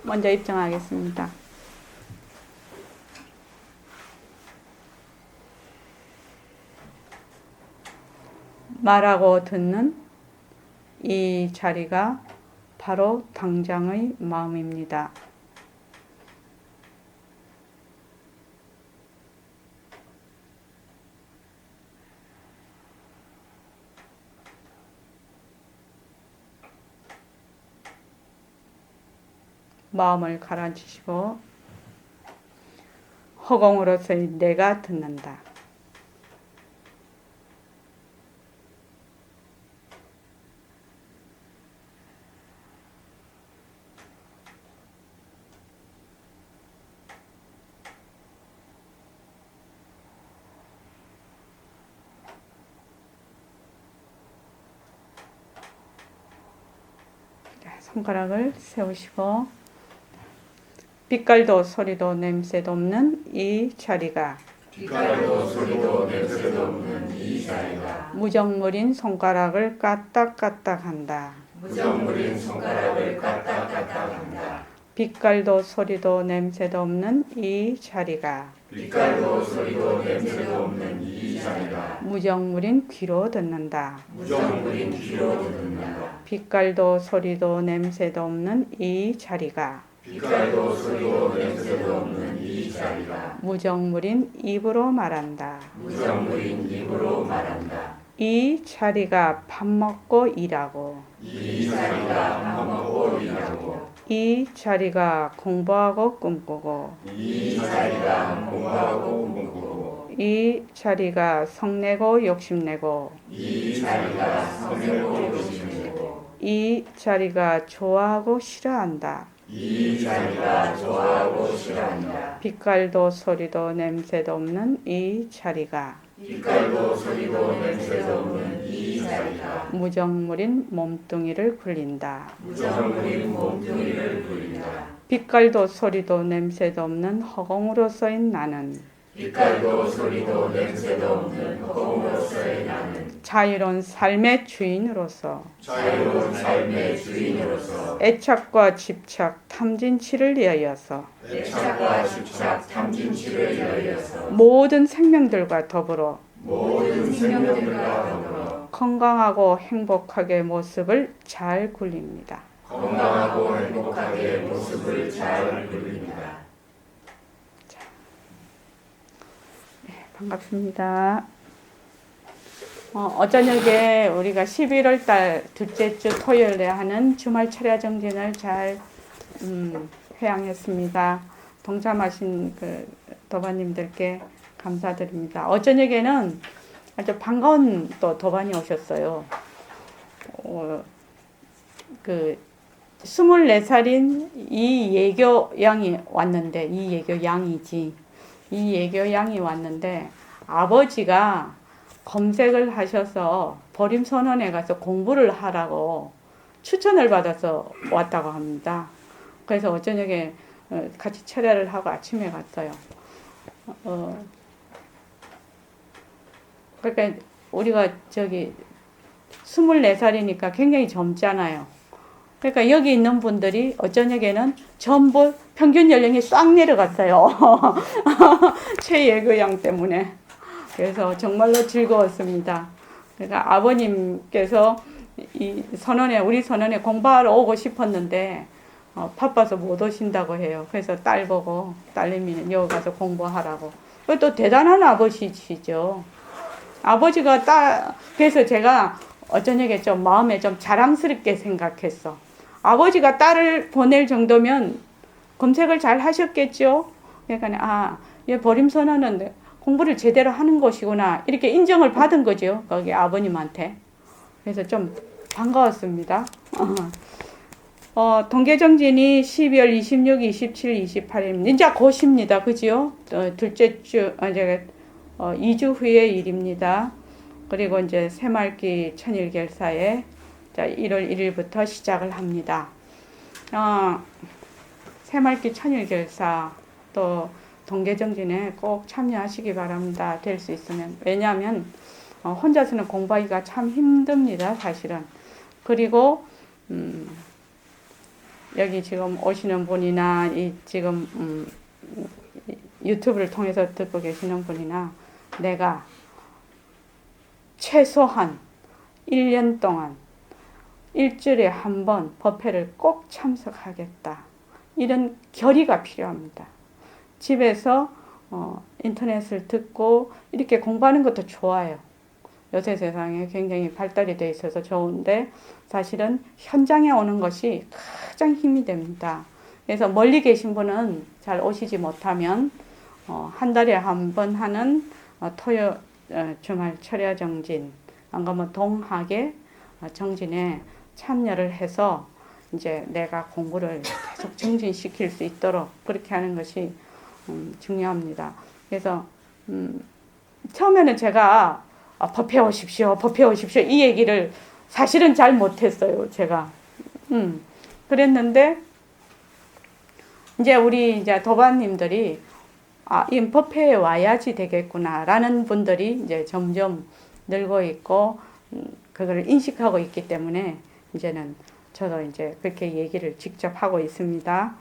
먼저 입장하겠습니다. 말하고 듣는 이 자리가 바로 당장의 마음입니다. 마음을 가라앉히시고 허공으로서의 내가 듣는다. 손가락을 세우시고 빛깔도 소리도 냄새도 없는 이 자리가 빛깔도 소리도 냄새도 없는 이 자리가 무정물인 손가락을 까딱까딱한다. 무정물인 손가락을 까딱까딱한다. 빛깔도 소리도 냄새도 없는 이 자리가 빛깔도 소리도 냄새도 없는 이 자리가 무정물인 귀로 듣는다. 무정물인 귀로 듣는다. 빛깔도 소리도 냄새도 없는 이 자리가 빛깔도 소리도 냄새도 없는 이 자리가 무정물인 입으로 말한다. 무정물인 입으로 말한다. 이 자리가 밥 먹고 일하고 이 자리가 밥 먹고 일하고 이 자리가 공부하고 꿈꾸고 이 자리가 공부하고 꿈꾸고 이 자리가 성내고 욕심내고 이 자리가 성내고 욕심내고 이 자리가 좋아하고 싫어한다. 이 자리가 좋아하고 싫어한다. 빛깔도 소리도 냄새도 없는 이 자리가 빛깔도 소리도 냄새도 없는 이 자리가 무정물인 몸뚱이를 굴린다. 무정물인 몸뚱이를 굴린다. 빛깔도 소리도 냄새도 없는 허공으로서인 나는 빛깔도 소리도 냄새도 없는 허공으로서의 나는 자유로운 삶의 주인으로서 자유로운 삶의 주인으로서 애착과 집착, 탐진치를 위하여서 애착과 집착, 탐진치를 위하여서 모든 생명들과 더불어 모든 생명들과 더불어 건강하고 행복하게 모습을 잘 굴립니다. 건강하고 행복하게 모습을 잘 굴립니다. 반갑습니다. 어저녁에 우리가 11월 달 둘째 주 토요일에 하는 주말 철야 정진을 잘 회양했습니다. 동참하신 그 도반님들께 감사드립니다. 어저녁에는 아주 반가운 또 도반이 오셨어요. 그 24살인 이 예교 양이 왔는데, 이 예교 양이지. 이 예교 양이 왔는데 아버지가 검색을 하셔서 보림선언에 가서 공부를 하라고 추천을 받아서 왔다고 합니다. 그래서 어저녁에 같이 철야를 하고 아침에 갔어요. 그러니까 우리가 저기 24살이니까 굉장히 젊잖아요. 그러니까 여기 있는 분들이 어저녁에는 전부 평균 연령이 싹 내려갔어요. 최예교양 때문에. 그래서 정말로 즐거웠습니다. 그러니까 아버님께서 이 우리 선원에 공부하러 오고 싶었는데 바빠서 못 오신다고 해요. 그래서 딸 보고 딸내미는 여기 가서 공부하라고. 또 대단한 아버지시죠. 아버지가 그래서 제가 어저녁에 좀 마음에 좀 자랑스럽게 생각했어. 아버지가 딸을 보낼 정도면 검색을 잘 하셨겠죠? 그러니까 얘 보림선언은 공부를 제대로 하는 것이구나 이렇게 인정을 받은 거죠. 거기 아버님한테. 그래서 좀 반가웠습니다. 동계정진이 12월 26, 27, 28일입니다. 이제 곧입니다. 그죠? 둘째 주, 제가 2주 후의 일입니다. 그리고 이제 새말기 천일결사에 1월 1일부터 시작을 합니다. 새말기 천일결사 또 동계정진에 꼭 참여하시기 바랍니다. 될 수 있으면. 왜냐하면 혼자서는 공부하기가 참 힘듭니다. 사실은. 그리고 여기 지금 오시는 분이나 이 지금 유튜브를 통해서 듣고 계시는 분이나 내가 최소한 1년 동안 일주일에 한 번 법회를 꼭 참석하겠다. 이런 결의가 필요합니다. 집에서 인터넷을 듣고 이렇게 공부하는 것도 좋아요. 요새 세상에 굉장히 발달이 돼 있어서 좋은데 사실은 현장에 오는 것이 가장 힘이 됩니다. 그래서 멀리 계신 분은 잘 오시지 못하면 한 달에 한 번 하는 토요 주말 철야 정진, 안 그러면 동학의 정진에 참여를 해서 이제 내가 공부를 계속 정진시킬 수 있도록 그렇게 하는 것이 중요합니다. 그래서 처음에는 제가 법회 오십시오, 법회 오십시오 이 얘기를 사실은 잘 못했어요. 제가 그랬는데 이제 우리 이제 도반님들이 이 법회에 와야지 되겠구나라는 분들이 이제 점점 늘고 있고 그걸 인식하고 있기 때문에 이제는 저도 이제 그렇게 얘기를 직접 하고 있습니다.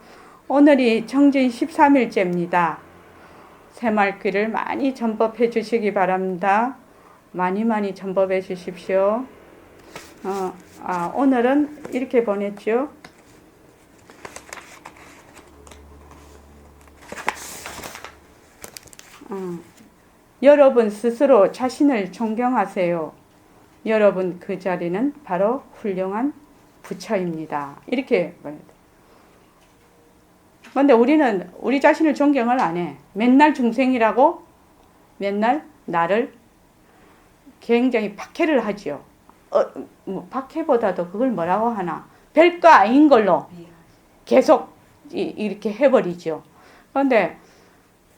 오늘이 정진 13일째입니다. 새말귀를 많이 전법해 주시기 바랍니다. 많이 전법해 주십시오. 오늘은 이렇게 보냈죠. 여러분 스스로 자신을 존경하세요. 여러분 그 자리는 바로 훌륭한 부처입니다. 이렇게 보내요. 근데 우리는 우리 자신을 존경을 안 해. 맨날 중생이라고 맨날 나를 굉장히 박해를 하지요. 뭐 박해보다도 그걸 뭐라고 하나. 별거 아닌 걸로 계속 이렇게 해버리죠. 그런데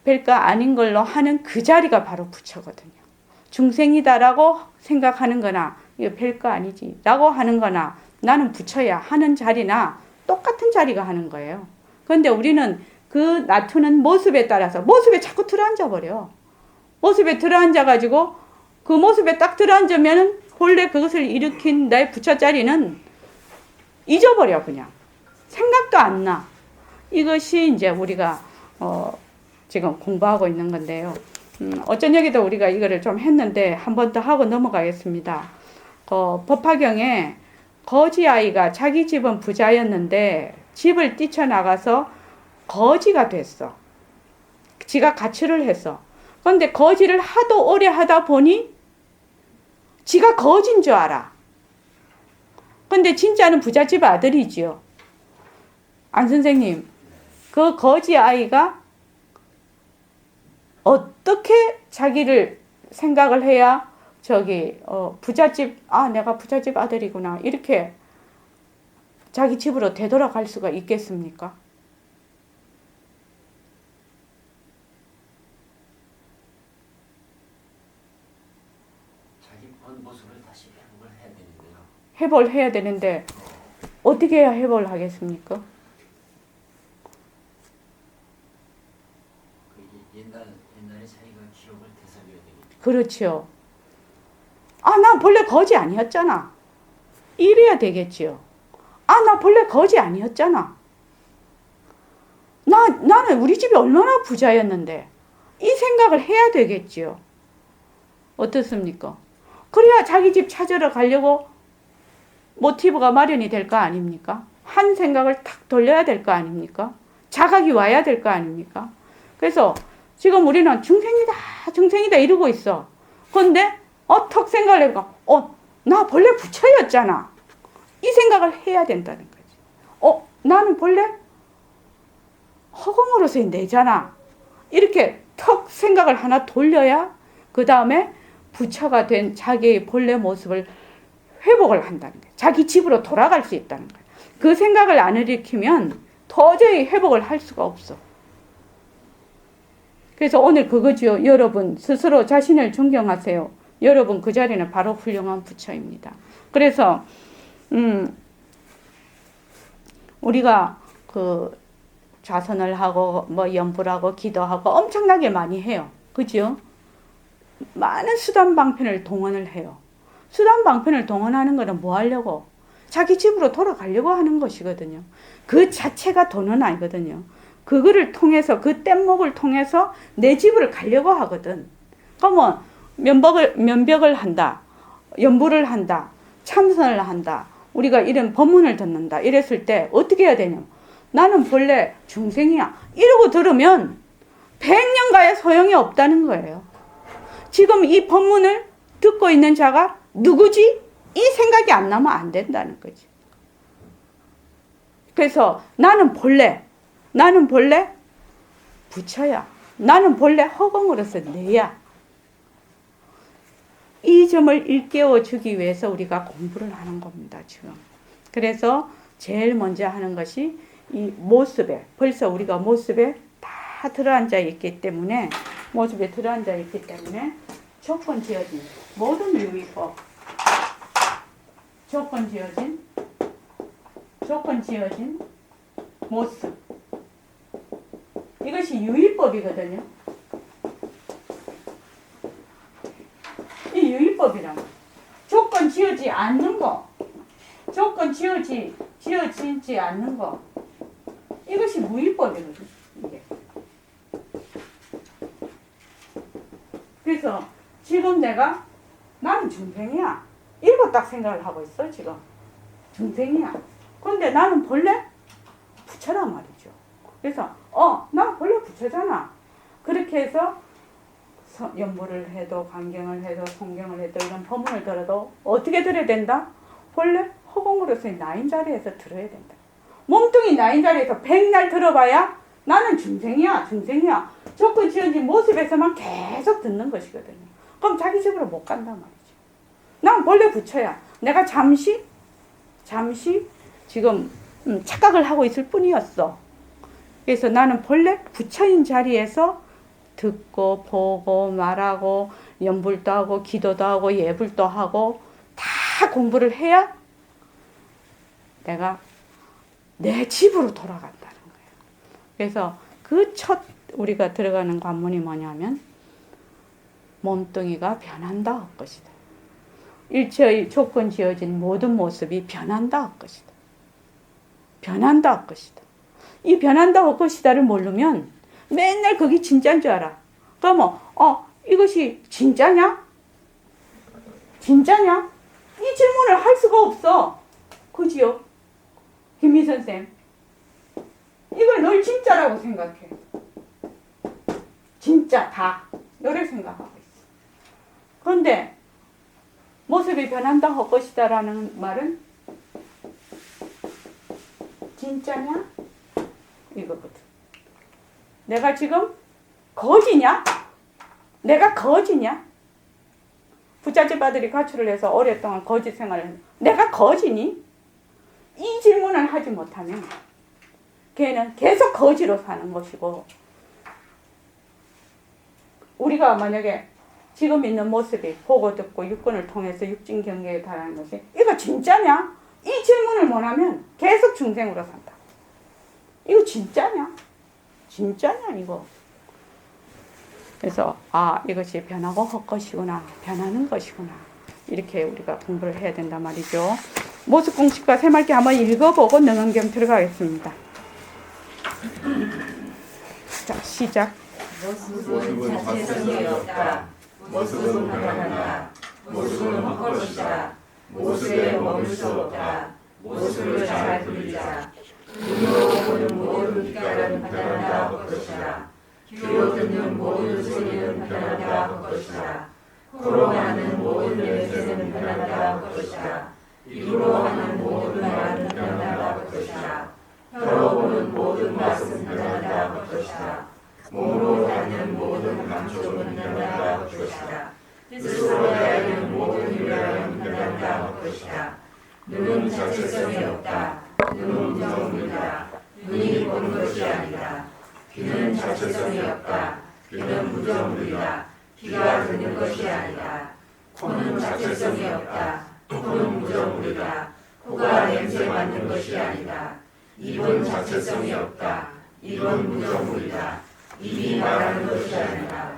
별거 아닌 걸로 하는 그 자리가 바로 부처거든요. 중생이다라고 생각하는 거나 이거 별거 아니지 라고 하는 거나 나는 부처야 하는 자리나 똑같은 자리가 하는 거예요. 그런데 우리는 그 나투는 모습에 따라서 모습에 자꾸 들어앉아 버려. 모습에 들어앉아 가지고 그 모습에 딱 들어앉으면 본래 그것을 일으킨 나의 부처 자리는 잊어버려. 그냥 생각도 안 나. 이것이 이제 우리가 지금 공부하고 있는 건데요. 어쩌냐기도 우리가 이거를 좀 했는데 한 번 더 하고 넘어가겠습니다. 법화경에 거지 아이가 자기 집은 부자였는데 집을 뛰쳐나가서 거지가 됐어. 지가 가출을 했어. 그런데 거지를 하도 오래 하다 보니 지가 거지인 줄 알아. 근데 진짜는 부잣집 아들이지요. 안 선생님, 그 거지 아이가 어떻게 자기를 생각을 해야 부잣집, 내가 부잣집 아들이구나 이렇게 자기 집으로 되돌아갈 수가 있겠습니까? 자기 본 모습을 다시 회복을 해야 되는데요. 회복을 해야 되는데 어떻게 해야 회복을 하겠습니까? 옛날에 자기가 기억을 되살려야 되겠죠. 그렇죠. 나 본래 거지 아니었잖아. 이래야 되겠지요. 나 본래 거지 아니었잖아. 나는 우리 집이 얼마나 부자였는데. 이 생각을 해야 되겠지요. 어떻습니까? 그래야 자기 집 찾으러 가려고 모티브가 마련이 될 거 아닙니까? 한 생각을 탁 돌려야 될 거 아닙니까? 자각이 와야 될 거 아닙니까? 그래서 지금 우리는 중생이다 이러고 있어. 그런데 턱 생각을 해보니까 나 본래 부처였잖아. 이 생각을 해야 된다는 거지. 나는 본래 허공으로서의 내잖아. 이렇게 턱 생각을 하나 돌려야 그 다음에 부처가 된 자기의 본래 모습을 회복을 한다는 거예요. 자기 집으로 돌아갈 수 있다는 거예요. 그 생각을 안 일으키면 도저히 회복을 할 수가 없어. 그래서 오늘 그거죠. 여러분 스스로 자신을 존경하세요. 여러분 그 자리는 바로 훌륭한 부처입니다. 그래서 우리가 그 좌선을 하고 뭐 연불 하고 기도하고 엄청나게 많이 해요. 그죠? 많은 수단 방편을 동원을 해요. 수단 방편을 동원하는 거는 뭐 하려고? 자기 집으로 돌아가려고 하는 것이거든요. 그 자체가 도는 아니거든요. 그거를 통해서, 그 뗏목을 통해서 내 집으로 가려고 하거든. 그러면 면벽을 한다, 연부를 한다, 참선을 한다, 우리가 이런 법문을 듣는다 이랬을 때 어떻게 해야 되냐? 나는 본래 중생이야 이러고 들으면 100년 가야 소용이 없다는 거예요. 지금 이 법문을 듣고 있는 자가 누구지? 이 생각이 안 나면 안 된다는 거지. 그래서 나는 본래 부처야. 나는 본래 허공으로서 내야. 이 점을 일깨워 주기 위해서 우리가 공부를 하는 겁니다, 지금. 그래서 제일 먼저 하는 것이 이 모습에, 벌써 우리가 모습에 다 들어앉아 있기 때문에, 조건 지어진 모든 유의법, 조건 지어진 모습, 이것이 유의법이거든요. 이 유의법이란 거. 조건 지어지지 않는 거, 조건 지어지지 않는 거, 이것이 무의법이거든요. 이게. 그래서 지금 나는 중생이야. 이거 딱 생각을 하고 있어, 지금. 중생이야. 그런데 나는 본래 부처란 말이죠. 그래서, 나 본래 부처잖아. 그렇게 해서 연부를 해도, 강경을 해도, 성경을 해도, 이런 법문을 들어도 어떻게 들어야 된다? 본래 허공으로서의 나인 자리에서 들어야 된다. 몸뚱이 나인 자리에서 백날 들어봐야 나는 중생이야. 조건 지어진 모습에서만 계속 듣는 것이거든요. 그럼 자기 집으로 못 간단 말이죠. 난 본래 부처야. 내가 잠시 지금 착각을 하고 있을 뿐이었어. 그래서 나는 본래 부처인 자리에서 듣고 보고 말하고 연불도 하고 기도도 하고 예불도 하고 다 공부를 해야 내가 내 집으로 돌아간다는 거예요. 그래서 그 첫 우리가 들어가는 관문이 뭐냐면 몸뚱이가 변한다 할 것이다. 일체의 조건 지어진 모든 모습이 변한다 할 것이다. 이 변한다 할 것이다를 모르면 맨날 그게 진짜인 줄 알아. 그러면 이것이 진짜냐? 이 질문을 할 수가 없어. 그지요? 김미선 쌤. 이걸 널 진짜라고 생각해. 진짜 다 너를 생각하고 있어. 그런데 모습이 변한다 할 것이다 라는 말은 진짜냐? 이거거든. 내가 지금 거지냐? 부잣집 아들이 가출을 해서 오랫동안 거지 생활을 했는데 내가 거지니? 이 질문을 하지 못하면 걔는 계속 거지로 사는 것이고, 우리가 만약에 지금 있는 모습이 보고 듣고 육근을 통해서 육진 경계에 달하는 것이 이거 진짜냐? 이 질문을 못하면 계속 중생으로 산다. 이거 진짜냐 이거. 그래서 이것이 변하고 할 것이구나, 변하는 것이구나, 이렇게 우리가 공부를 해야 된단 말이죠. 모습 공식과 새말기 한번 읽어보고 능언경 들어가겠습니다. 자, 시작. 모습은 자체성이 없다. 모습은 변한다. 모습은 헛것이다. 모습에 머물 수 없다. 모습을 잘 부리자. 눈으로 보는 모든 빛깔은 변한다 할 것이다. 귀로 듣는 모든 소리는 변한다 할 것이다. 코로 나는 모든 냄새는 변한다 할 것이다. 입으로 하는 모든 말은 변한다 할 것이다. 혀로 보는 모든 맛은 변한다 할 것이다. 몸으로 닿는 모든 감촉은 변한다 할 것이다. 뜻으로 대하는 모든 유량은 변한다 할 것이다. 눈은 자체성이 없다. 눈은 무정무이다. 눈이 보는 것이 아니다. 귀는 자체성이 없다. 귀는 무정무이다. 귀가 듣는 것이 아니다. 코는 자체성이 없다. 코는 무정무이다. 코가 냄새 맡는 것이 아니다. 입은 자체성이 없다. 입은 무정무이다. 입이 말하는 것이 아니다.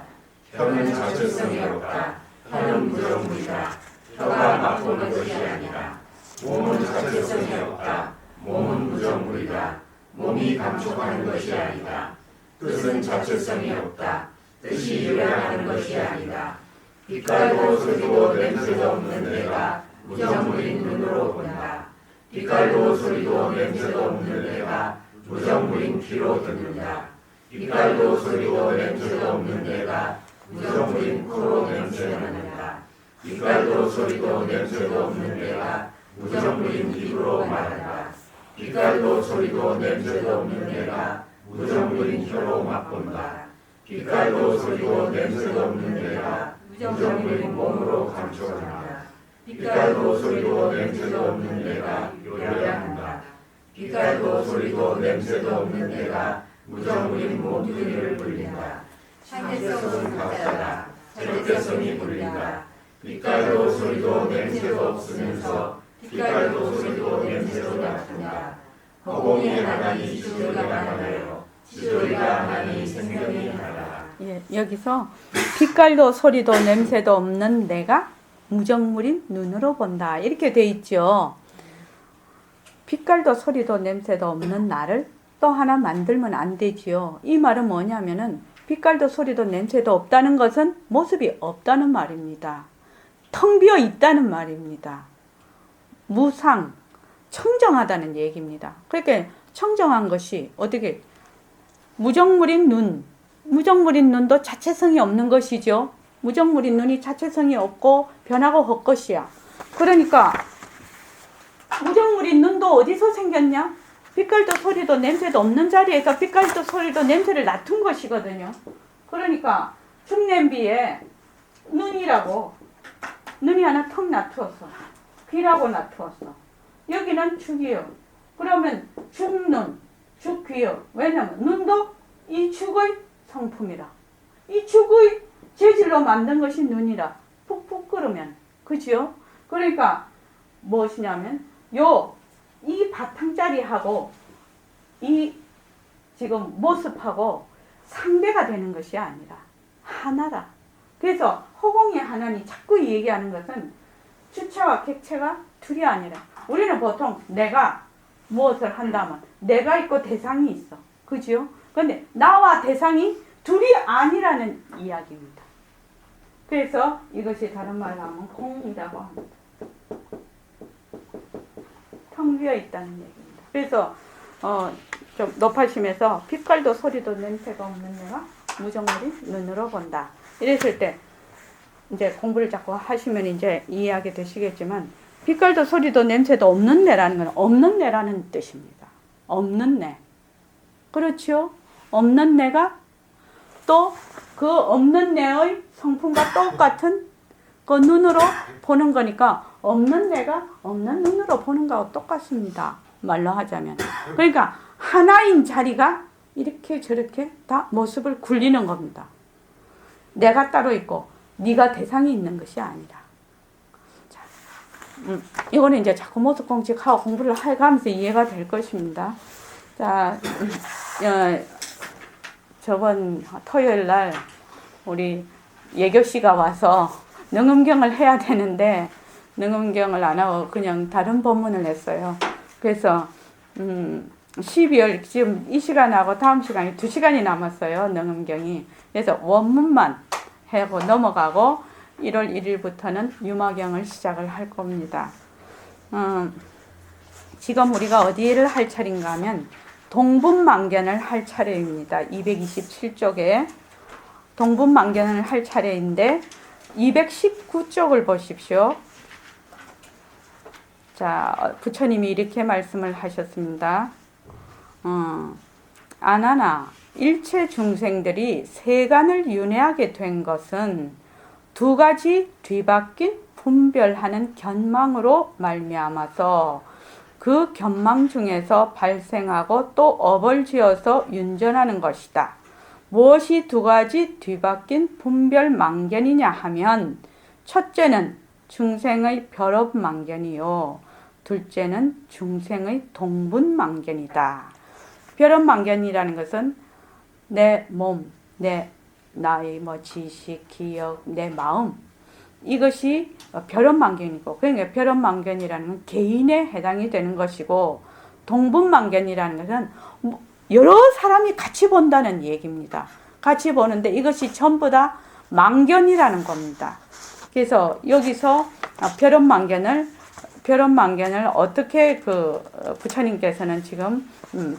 혀는 자체성이 없다. 혀는 무정무이다. 혀가 맛보는 것이 아니다. 몸은 자체성이 없다. 몸은 무정물이다. 몸이 감촉하는 것이 아니다. 뜻은 자체성이 없다. 뜻이 요량하는 것이 아니다. 빛깔도 소리도 냄새도 없는 내가 무정물인 눈으로 본다. 빛깔도 소리도 냄새도 없는 내가 무정물인 귀로 듣는다. 빛깔도 소리도 냄새도 없는 내가 무정물인 코로 냄새를 맡는다. 빛깔도 소리도 냄새도 없는 내가 무정물인 입으로 말한다. 빛깔도 소리도 냄새도 없는 내가 무정물인 혀로 맛본다. 빛깔도 소리도 냄새도 없는 내가 무정물인 몸으로 감촉한다. 빛깔도 소리도 냄새도 없는 내가 요량한다. 빛깔도 소리도 냄새도 없는 내가 무정물인 몸뚱이를 불린다. 상대성은 가짜다. 절대성이 불린다. 빛깔도 소리도 냄새도 없으면서 빛깔도 소리도 냄새도 맡는다. 허공이 하나니 지조리가 하나요. 지조리가 하나니 생명이 하나라. 예, 여기서 빛깔도 소리도 냄새도 없는 내가 무정물인 눈으로 본다. 이렇게 돼 있죠. 빛깔도 소리도 냄새도 없는 나를 또 하나 만들면 안 되지요. 이 말은 뭐냐면은 빛깔도 소리도 냄새도 없다는 것은 모습이 없다는 말입니다. 텅 비어 있다는 말입니다. 무상, 청정하다는 얘기입니다. 그러니까 청정한 것이 어떻게 무정물인 눈, 무정물인 눈도 자체성이 없는 것이죠. 무정물인 눈이 자체성이 없고 변하고 헛것이야. 그러니까 무정물인 눈도 어디서 생겼냐? 빛깔도 소리도 냄새도 없는 자리에서 빛깔도 소리도 냄새를 놔둔 것이거든요. 그러니까 중냄비에 눈이 하나 턱 놔두었어. 귀라고 놔두었어. 여기는 죽이요. 그러면 죽눈, 죽귀요. 왜냐면 눈도 이 죽의 성품이라. 이 죽의 재질로 만든 것이 눈이라. 푹푹 끓으면. 그죠? 그러니까 무엇이냐면 이 바탕자리하고 이 지금 모습하고 상대가 되는 것이 아니라 하나라. 그래서 허공의 하나니 자꾸 얘기하는 것은 주체와 객체가 둘이 아니라 우리는 보통 내가 무엇을 한다면 내가 있고 대상이 있어. 그죠? 근데 나와 대상이 둘이 아니라는 이야기입니다. 그래서 이것이 다른 말로 하면 공이라고 합니다. 텅 비어 있다는 얘기입니다. 그래서 좀 높아심에서 빛깔도 소리도 냄새가 없는 내가 무정물인 눈으로 본다. 이랬을 때 이제 공부를 자꾸 하시면 이제 이해하게 되시겠지만 빛깔도 소리도 냄새도 없는 내라는 건 없는 내라는 뜻입니다. 없는 내. 그렇죠? 없는 내가 또 그 없는 내의 성품과 똑같은 그 눈으로 보는 거니까 없는 내가 없는 눈으로 보는 거하고 똑같습니다. 말로 하자면. 그러니까 하나인 자리가 이렇게 저렇게 다 모습을 굴리는 겁니다. 내가 따로 있고 네가 대상이 있는 것이 아니라. 자, 이거는 이제 자꾸 모습 공식하고 공부를 해가면서 이해가 될 것입니다. 자, 저번 토요일 날 우리 예교 씨가 와서 능음경을 해야 되는데 능음경을 안 하고 그냥 다른 본문을 했어요. 그래서 12월 지금 이 시간하고 다음 시간이 2시간이 남았어요. 능음경이. 그래서 원문만 하고 넘어가고 1월 1일부터는 유마경을 시작을 할 겁니다. 지금 우리가 어디를 할 차례인가 하면 동분만견을 할 차례입니다. 227쪽에 동분만견을 할 차례인데 219쪽을 보십시오. 자, 부처님이 이렇게 말씀을 하셨습니다. 아나나 일체 중생들이 세간을 윤회하게 된 것은 두 가지 뒤바뀐 분별하는 견망으로 말미암아서 그 견망 중에서 발생하고 또 업을 지어서 윤전하는 것이다. 무엇이 두 가지 뒤바뀐 분별망견이냐 하면 첫째는 중생의 별업망견이요 둘째는 중생의 동분망견이다. 별업망견이라는 것은 내 몸, 내 나이, 지식, 기억, 내 마음 이것이 벼런망견이고, 그러니까 벼런망견이라는 건 개인에 해당이 되는 것이고, 동분망견이라는 것은 여러 사람이 같이 본다는 얘기입니다. 같이 보는데 이것이 전부 다 망견이라는 겁니다. 그래서 여기서 벼런망견을 어떻게 부처님께서는 지금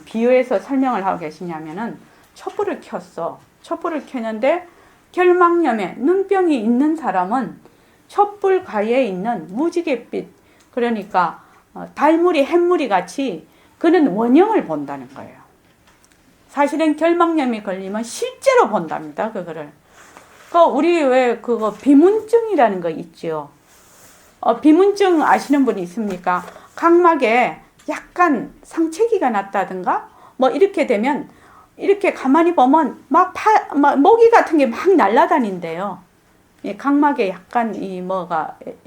비유해서 설명을 하고 계시냐면은 촛불을 켰어. 촛불을 켰는데 결막염에 눈병이 있는 사람은 촛불 가에 있는 무지갯빛, 그러니까 달무리, 햇무리 같이 그는 원형을 본다는 거예요. 사실은 결막염이 걸리면 실제로 본답니다. 그거를. 우리 왜 그거 비문증이라는 거 있죠. 비문증 아시는 분이 있습니까? 각막에 약간 상처기가 났다든가 뭐 이렇게 되면 이렇게 가만히 보면 막 모기 같은 게 막 날아다닌대요. 각막에 약간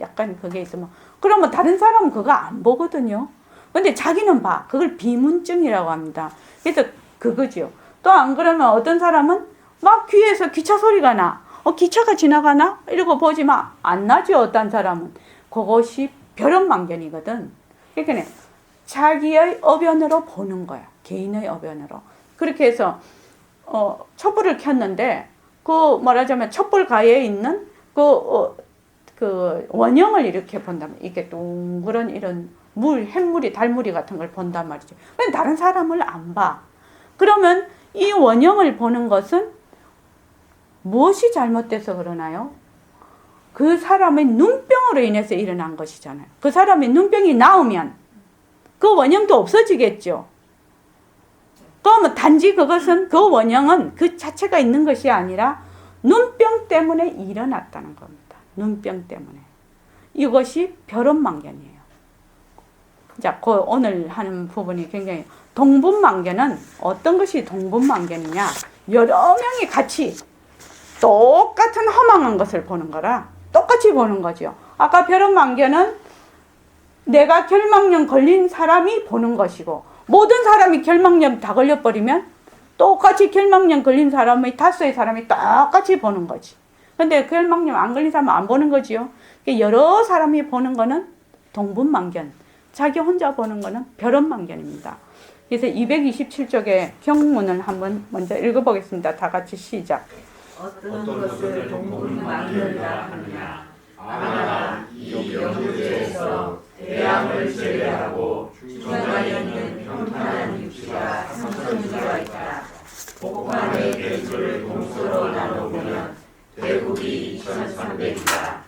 약간 그게 있으면, 그러면 다른 사람은 그거 안 보거든요. 근데 자기는 봐. 그걸 비문증이라고 합니다. 그래서 그거죠. 또 안 그러면 어떤 사람은 막 귀에서 기차 소리가 나. 기차가 지나가나? 이러고 보지만 안 나죠. 어떤 사람은. 그것이 벼런망견이거든. 그러니까 자기의 어변으로 보는 거야. 개인의 어변으로. 그렇게 해서 촛불을 켰는데 말하자면 촛불 가에 있는 그 원형을 이렇게 본다면 이게 동그란 이런 햇물이 달무리 같은 걸 본단 말이죠. 왜 다른 사람을 안 봐? 그러면 이 원형을 보는 것은 무엇이 잘못돼서 그러나요? 그 사람의 눈병으로 인해서 일어난 것이잖아요. 그 사람의 눈병이 나으면 그 원형도 없어지겠죠. 그러면 단지 그것은 그 원형은 그 자체가 있는 것이 아니라 눈병 때문에 일어났다는 겁니다. 눈병 때문에. 이것이 벼런망견이에요. 자, 오늘 하는 부분이 굉장히, 동분망견은 어떤 것이 동분망견이냐? 여러 명이 같이 똑같은 허망한 것을 보는 거라 똑같이 보는 거죠. 아까 벼런망견은 내가 결막염 걸린 사람이 보는 것이고, 모든 사람이 결막염 다 걸려버리면 똑같이 결막염 걸린 사람의 다수의 사람이 똑같이 보는 거지. 근데 결막염 안 걸린 사람은 안 보는 거지요. 여러 사람이 보는 거는 동분망견, 자기 혼자 보는 거는 벼런망견입니다. 그래서 227쪽의 경문을 한번 먼저 읽어보겠습니다. 다 같이 시작. 어떤 것을 동분망견이라 하느냐. 아나 이 영주에서 대양을 제외하고 중간에 있는 평탄한 육지가 삼천주가 있다. 복판의 대지를 동서로 나눠보면 대국이 2300이다.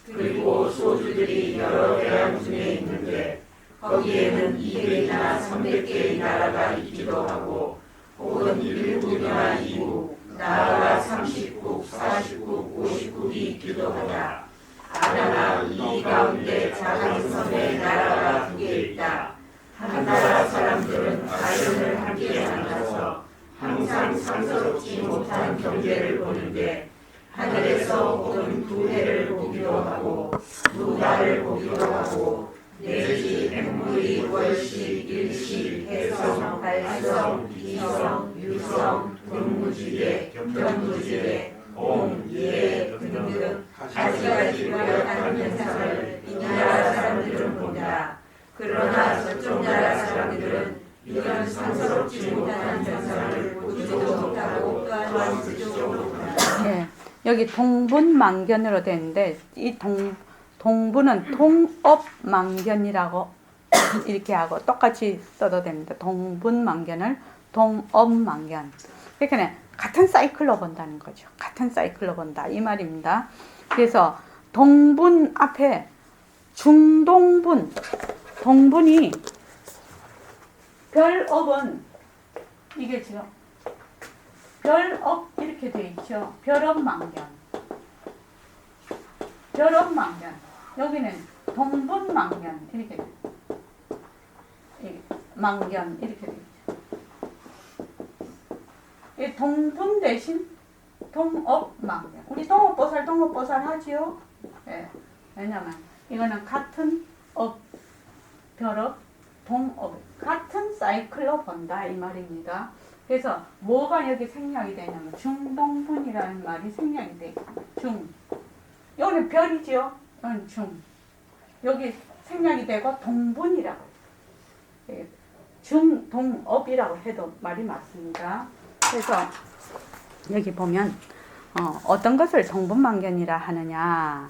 그리고 소주들이 여러 대양 중에 있는데 거기에는 200이나 300개의 나라가 있기도 하고, 혹은 1국이나 2국, 나라가 30국, 40국, 50국이 있기도 하다. 아나나 이 가운데 작은 섬에 나라가 2개 있다. 한 나라 사람들은 가련을 함께 만나서 항상 상서롭지 못한 경계를 보는데, 하늘에서 혹은 두 해를 보기도 하고 두 달을 보기도 하고, 내지 햇물이 월시, 일시, 해성, 달성, 기성, 유성, 등무지개, 견무지개, 옹, 예 등등 가지가지 뚜렷한 현상을 이 나라 사람들은 본다. 그러나 저쪽 나라 사람들은 이런 상스럽지 못한 현상을 보지도 못하고 또한 듣지도 못한다. 네, 여기 동분망견으로 되는데 이 동분은 동업망견이라고 이렇게 하고 똑같이 써도 됩니다. 동분망견을 동업망견. 그러니까 같은 사이클로 본다는 거죠. 같은 사이클로 본다 이 말입니다. 그래서 동분 앞에 중동분, 동분이 별업은 이게 지금 별업 이렇게 돼 있죠. 별업망견, 별업망견. 여기는 동분망견 이렇게 망견 이렇게 돼 있죠. 이 동분 대신 동업망견. 우리 동업보살 하지요. 네. 왜냐면 이거는 같은 업, 별업, 동업, 같은 사이클로 본다 이 말입니다. 그래서 뭐가 여기 생략이 되냐면 중동분이라는 말이 생략이 돼 있습니다. 여기는 별이지요. 여기는 중. 여기 생략이 되고 동분이라고 해요. 중동업이라고 해도 말이 맞습니다. 그래서 여기 보면 어떤 것을 동분만견이라 하느냐.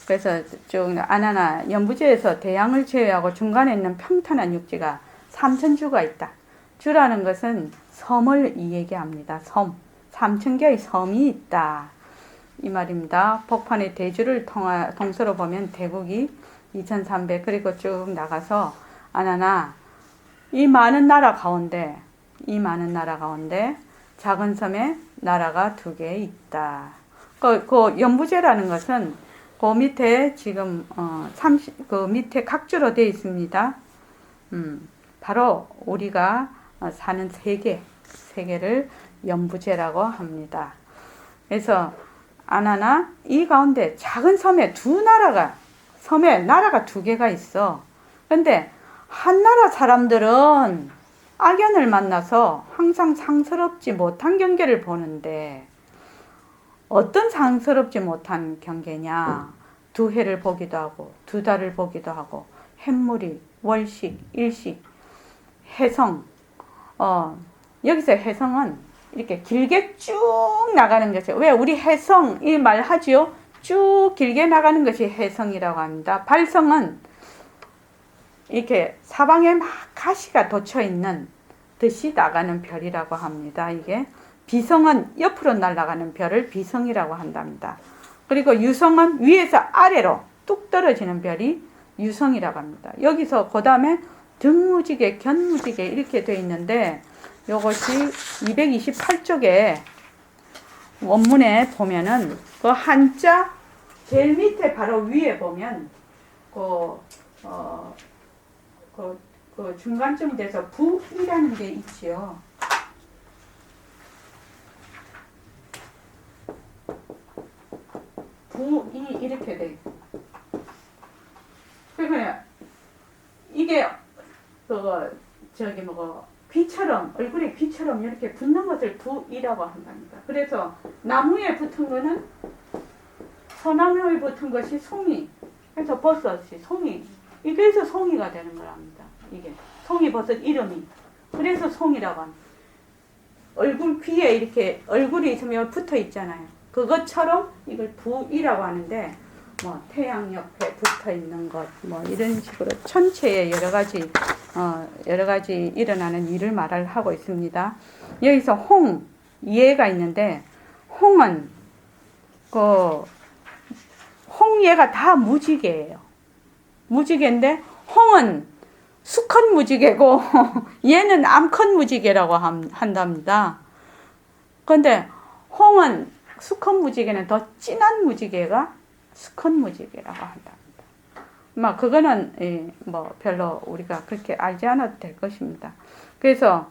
그래서 쭉 아나나 연부지에서 대양을 제외하고 중간에 있는 평탄한 육지가 3000주가 있다. 주라는 것은 섬을 얘기합니다. 섬. 3000개의 섬이 있다. 이 말입니다. 복판의 대주를 동서로 보면 대국이 2300 그리고 쭉 나가서 아나나 이 많은 나라 가운데 작은 섬에 나라가 2개 있다. 그 연부제라는 것은 그 밑에 지금 그 밑에 각주로 되어 있습니다. 바로 우리가 사는 세계를 연부제라고 합니다. 그래서 아나나 이 가운데 작은 섬에 나라가 2개가 있어. 근데 한 나라 사람들은 악연을 만나서 항상 상스럽지 못한 경계를 보는데 어떤 상스럽지 못한 경계냐. 2해를 보기도 하고 2달을 보기도 하고 햇물이 월식, 일식, 해성. 여기서 해성은 이렇게 길게 쭉 나가는 것이 왜 우리 해성 이 말 하지요? 쭉 길게 나가는 것이 해성이라고 합니다. 발성은 이렇게 사방에 막 가시가 돋쳐 있는 듯이 나가는 별이라고 합니다. 이게 비성은 옆으로 날아가는 별을 비성이라고 한답니다. 그리고 유성은 위에서 아래로 뚝 떨어지는 별이 유성이라고 합니다. 여기서 그 다음에 등무지개, 견무지개 이렇게 되어 있는데 이것이 228쪽에 원문에 보면은 그 한자 제일 밑에 바로 위에 보면 그 중간쯤 돼서 부이라는 게 있지요. 부이 이렇게 돼 있고. 그러니까 이게 귀처럼 얼굴에 귀처럼 이렇게 붙는 것을 부이라고 한답니다. 그래서 나무에 붙은 거는 소나무에 붙은 것이 송이. 그래서 버섯이 송이. 그래서 송이가 되는 거랍니다. 이게 송이버섯 이름이. 그래서 송이라고 합니다. 얼굴 귀에 이렇게 얼굴이 있으면 붙어 있잖아요. 그것처럼 이걸 부이라고 하는데 뭐 태양 옆에 붙어 있는 것 뭐 이런 식으로 천체에 여러 가지 일어나는 일을 말을 하고 있습니다. 여기서 이해가 있는데 홍은 홍예가 다 무지개예요. 무지개인데 홍은 수컷 무지개고 얘는 암컷 무지개라고 한답니다. 그런데 홍은 수컷 무지개는 더 진한 무지개가 수컷 무지개라고 한답니다. 그거는 별로 우리가 그렇게 알지 않아도 될 것입니다. 그래서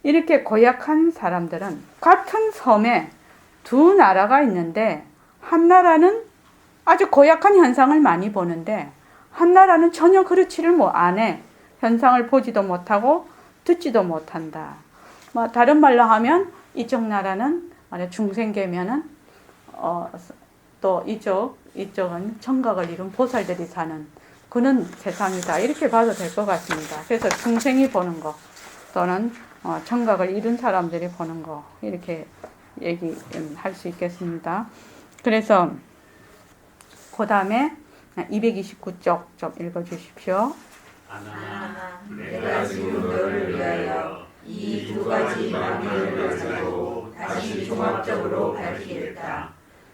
이렇게 고약한 사람들은 같은 섬에 2 나라가 있는데 한 나라는 아주 고약한 현상을 많이 보는데 한 나라는 전혀 그렇지를 안 해. 현상을 보지도 못하고 듣지도 못한다. 다른 말로 하면 이쪽 나라는 중생계면은 또 이쪽은 청각을 이룬 보살들이 사는 그런 세상이다. 이렇게 봐도 될 것 같습니다. 그래서 중생이 보는 거 또는 청각을 이룬 사람들이 보는 거 이렇게 얘기할 수 있겠습니다. 그래서 그 다음에 229쪽 좀 읽어주십시오. 아나나 내가 지금 너를 위하여 이 2가지 망견을 가지고 다시 종합적으로 밝히겠다.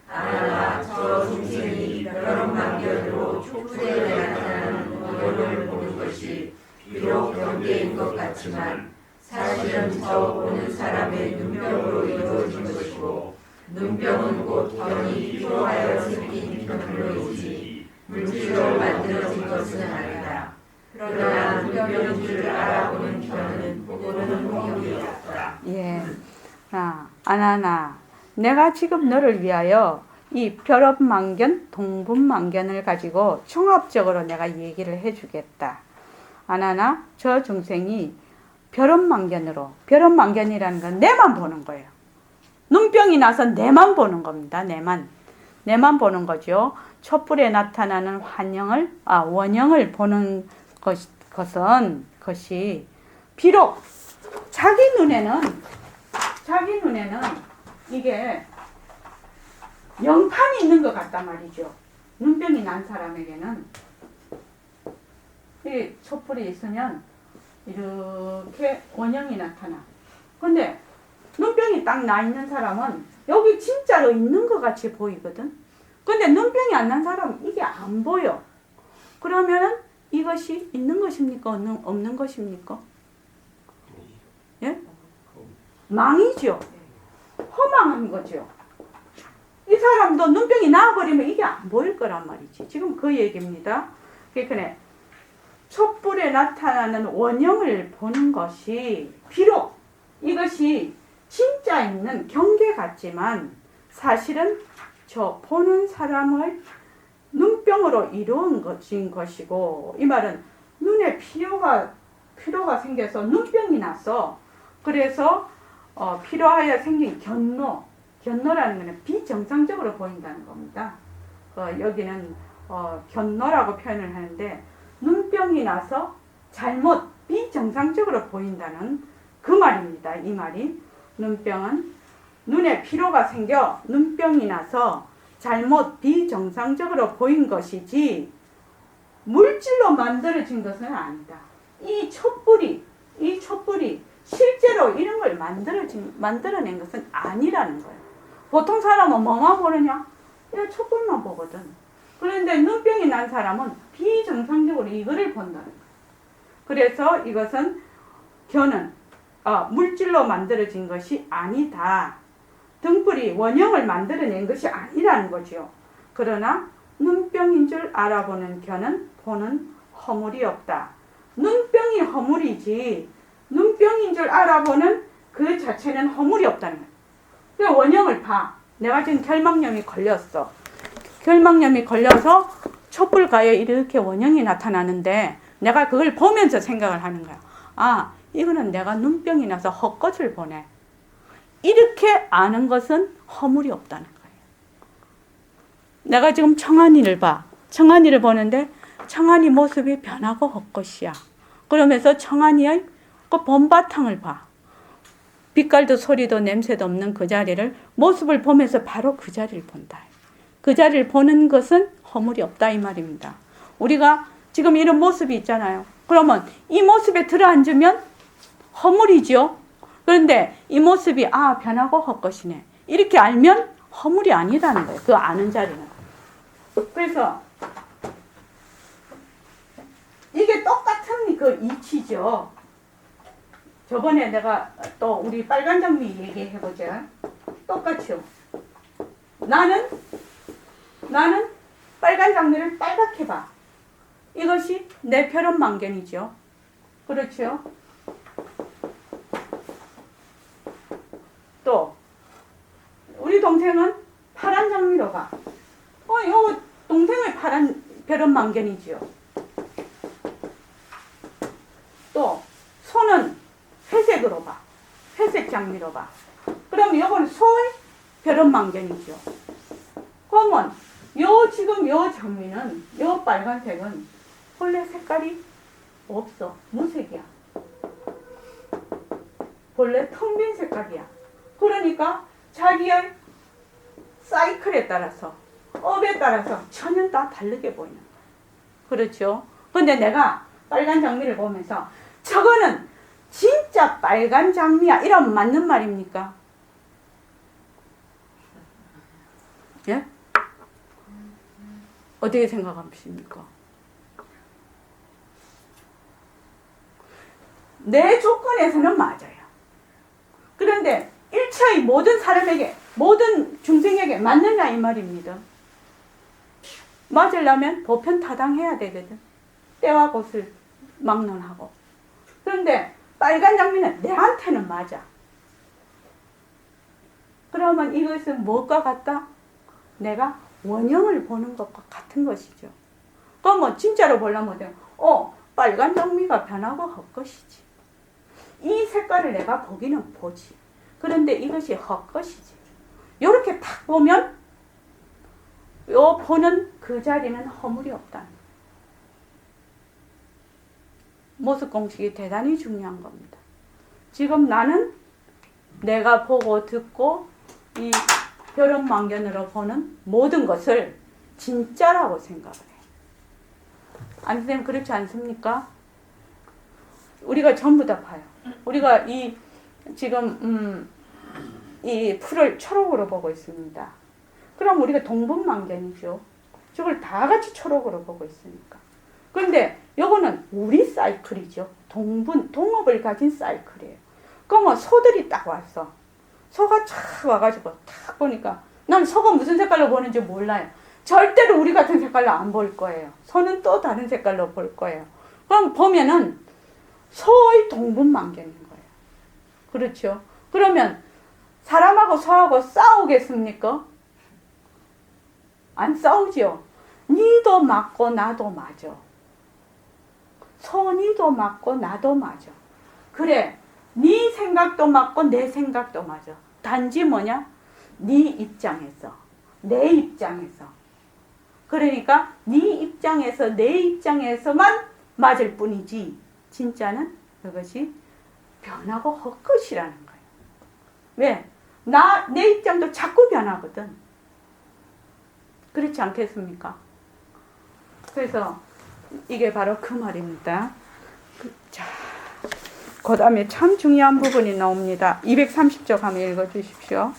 아나나 저 중생이 여러 망견으로 촉수에 나타나는 원혼을 보는 것이 비록 경계인 것 같지만 사실은 저 보는 사람의 눈병으로 이루어진 것이고 눈병은 곧 병이 필요하여 생긴 병으로이지 물질로 만들어진 것은 아니다. 그러나 눈병인 줄 알아보는 병은 보고는 병이 없다. 예. 아나나 내가 지금 너를 위하여 이 벼럽망견, 동분망견을 가지고 종합적으로 내가 얘기를 해주겠다. 아나나 저 중생이 벼럽망견이라는 건 내만 보는 거예요. 눈병이 나서 내만 보는 겁니다. 내만. 내만 보는 거죠. 촛불에 나타나는 원형을 보는 것이 비록 자기 눈에는 이게 영판이 있는 것 같단 말이죠. 눈병이 난 사람에게는 이 촛불이 있으면 이렇게 원형이 나타나. 근데 눈병이 딱 나 있는 사람은 여기 진짜로 있는 것 같이 보이거든. 근데 눈병이 안 난 사람은 이게 안 보여. 그러면은 이것이 있는 것입니까? 없는 것입니까? 예? 망이죠. 허망한 거죠. 이 사람도 눈병이 나와버리면 이게 안 보일 거란 말이지. 지금 그 얘기입니다. 그러니까 촛불에 나타나는 원형을 보는 것이 비록 이것이 진짜 있는 경계 같지만 사실은 저 보는 사람의 눈병으로 이루어진 것이고, 이 말은 눈에 피로가 생겨서 눈병이 났어. 그래서 피로하여 생긴 견노라는 것은 비정상적으로 보인다는 겁니다. 여기는 견노라고 표현을 하는데 눈병이 나서 잘못 비정상적으로 보인다는 그 말입니다. 이 말이 눈병은 눈에 피로가 생겨 눈병이 나서 잘못 비정상적으로 보인 것이지 물질로 만들어진 것은 아니다. 이 촛불이 실제로 이런 걸 만들어낸 것은 아니라는 거예요. 보통 사람은 뭐만 보느냐? 그냥 촛불만 보거든. 그런데 눈병이 난 사람은 비정상적으로 이거를 본다는 거예요. 그래서 이것은 물질로 만들어진 것이 아니다. 등불이 원형을 만들어낸 것이 아니라는 거죠. 그러나 눈병인 줄 알아보는 견은 보는 허물이 없다. 눈병이 허물이지 눈병인 줄 알아보는 그 자체는 허물이 없다는 거예요. 그 원형을 봐. 내가 지금 결막염이 걸렸어. 결막염이 걸려서 촛불가에 이렇게 원형이 나타나는데 내가 그걸 보면서 생각을 하는 거야. 아, 이거는 내가 눈병이 나서 헛것을 보네. 이렇게 아는 것은 허물이 없다는 거예요. 내가 지금 청아니를 봐. 청아니를 보는데 청아니 모습이 변하고 헛것이야. 그러면서 청아니의 그 본바탕을 봐. 빛깔도 소리도 냄새도 없는 그 자리를 모습을 보면서 바로 그 자리를 본다. 그 자리를 보는 것은 허물이 없다 이 말입니다. 우리가 지금 이런 모습이 있잖아요. 그러면 이 모습에 들어앉으면 허물이죠. 그런데 이 모습이 변하고 헛것이네. 이렇게 알면 허물이 아니라는 거예요. 그 아는 자리는. 그래서 이게 똑같은 그 이치죠. 저번에 내가 또 우리 빨간 장미 얘기해보자. 똑같죠. 나는 빨간 장미를 빨갛게 봐. 이것이 내 표현망견이죠. 그렇죠. 또 우리 동생은 파란 장미로 봐. 이거 동생의 파란 표현망견이지요. 또 소는 회색으로 봐. 회색 장미로 봐. 그럼 이거는 소의 표현망견이죠. 그러면 지금 요 장미는 요 빨간색은 본래 색깔이 없어. 무색이야. 본래 텅 빈 색깔이야. 그러니까 자기의 사이클에 따라서 업에 따라서 전혀 다 다르게 보이는 거야. 그렇죠? 근데 내가 빨간 장미를 보면서 저거는 진짜 빨간 장미야 이러면 맞는 말입니까? 예? 어떻게 생각하십니까? 내 조건에서는 맞아요. 그런데 일체의 모든 사람에게, 모든 중생에게 맞느냐 이 말입니다. 맞으려면 보편타당해야 되거든. 때와 곳을 막론하고. 그런데 빨간 장미는 내한테는 맞아. 그러면 이것은 무엇과 같다? 내가 원형을 보는 것과 같은 것이죠. 그러면 진짜로 보려면 빨간 장미가 변하고 헛것이지. 이 색깔을 내가 보기는 보지. 그런데 이것이 헛것이지. 이렇게 딱 보면 요 보는 그 자리는 허물이 없다. 모습 공식이 대단히 중요한 겁니다. 지금 나는 내가 보고 듣고 이 혈연망견으로 보는 모든 것을 진짜라고 생각을 해요. 안 선생님 그렇지 않습니까? 우리가 전부 다 봐요. 우리가 이 지금 이 풀을 초록으로 보고 있습니다. 그럼 우리가 동분망견이죠. 저걸 다 같이 초록으로 보고 있으니까. 그런데 요거는 우리 사이클이죠. 동업을 가진 사이클이에요. 그러면 소들이 딱 왔어. 소가 촥 와가지고 딱 보니까 난 소가 무슨 색깔로 보는지 몰라요. 절대로 우리 같은 색깔로 안 볼 거예요. 소는 또 다른 색깔로 볼 거예요. 그럼 보면은 소의 동분만견인 거예요. 그렇죠? 그러면 사람하고 소하고 싸우겠습니까? 안 싸우죠. 니도 맞고 나도 맞아. 소 니도 맞고 나도 맞아. 그래. 네 생각도 맞고 내 생각도 맞아. 단지 뭐냐? 네 입장에서, 내 입장에서. 그러니까 네 입장에서, 내 입장에서만 맞을 뿐이지 진짜는 그것이 변하고 헛것이라는 거예요. 왜? 내 입장도 자꾸 변하거든. 그렇지 않겠습니까? 그래서 이게 바로 그 말입니다. 자, 그 다음에 참 중요한 부분이 나옵니다. 230쪽 한번 읽어주십시오.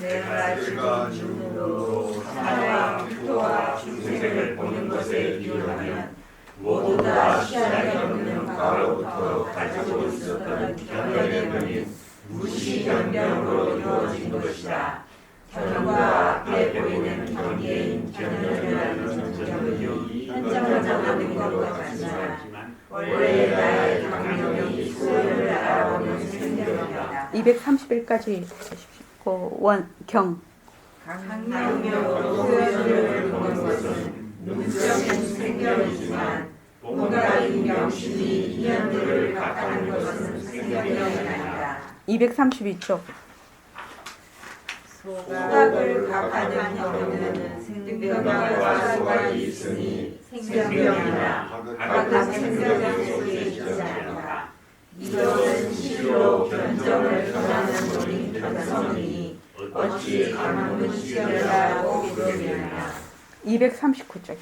내가 지금 눈으로 하나와 표와 중생을 보는 것에 비유하면 모두 다 시간이 없는 과거부터 가지고 있었던 견변의 변인 무시견변으로 이루어진 것이다. 견과 앞에 보이는 경계인 견변이라는 견변이 현장하는 것 같지만 원래 나의 강령이 소연을 알아보는 생명이다. 231까지 원경 강령으로 소연을 보는 것은 눈적인 생명이지만 본가인 명심이 인연들을 각하는 것은 생명이 아니다. 232쪽 소각을 각하는 경우는 생명과 소각이 있으니 생명이나 각각 생명 속에 있지 않다. 이것은 실로 견정을 변하는 논인 견성이니 어찌 가문은 시견이라고 그러느냐. 239쪽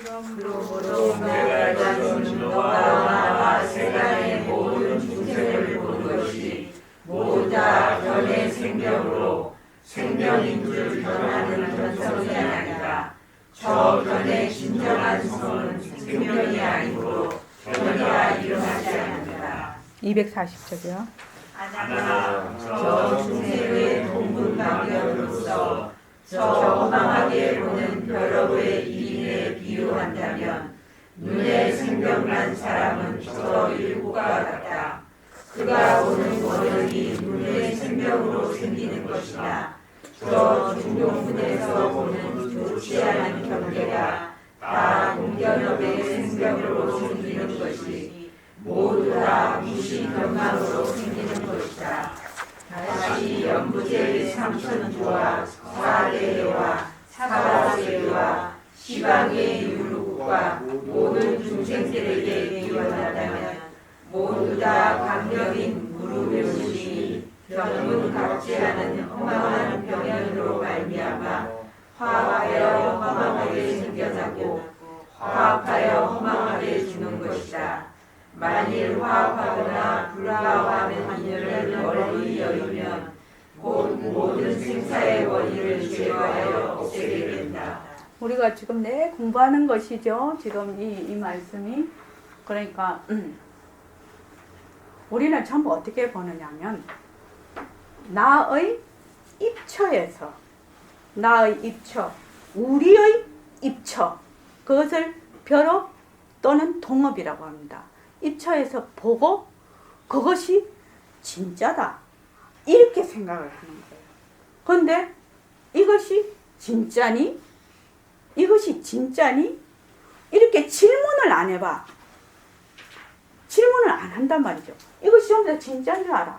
그러므로 내가 가진 너와 나와 세간의 모든 중생을 보는 것이 모두 다 변의 생명으로 생명인 줄 변하는 견성이 아니라 저 변의 진정한 성은 생명이 아니고 변이가 일어나지 않는다. 240쪽이요. 하나 저 중생의 동분방견으로서 저 허망하게 보는 벼룩의 이인에 비유한다면 눈에 생명난 사람은 저 일구가 같다. 그가 보는 원형이 눈의 생명으로 생기는 것이나 저 중동분에서 보는 좋지 않은 경계가 다 동견업의 생명으로 생기는 것이 모두 다 무시견망으로 생기는 것이다. 다시 연부제의 삼천주와 사대와 사바세와 시방의 유루국과 모든 중생들에게 비유한다면 모두 다 강력인 무루묘심이 견문각지하는 허망한 병연으로 말미암아 화합하여 허망하게 생겨나고 화합하여 허망하게 주는 것이다. 만일 화합하거나 불화합하는 인연을 멀리 여의면 곧 모든 생사의 원인을 제거하여 없애게 된다. 우리가 지금 공부하는 것이죠. 지금 이 말씀이. 그러니까 우리는 전부 어떻게 보느냐면 나의 입처에서 나의 입처, 우리의 입처, 그것을 벼룩 또는 동업이라고 합니다. 입처에서 보고 그것이 진짜다 이렇게 생각을 하는 거예요. 그런데 이것이 진짜니? 이것이 진짜니? 이렇게 질문을 안 해봐. 질문을 안 한단 말이죠. 이것이 전부 다 진짜인 줄 알아.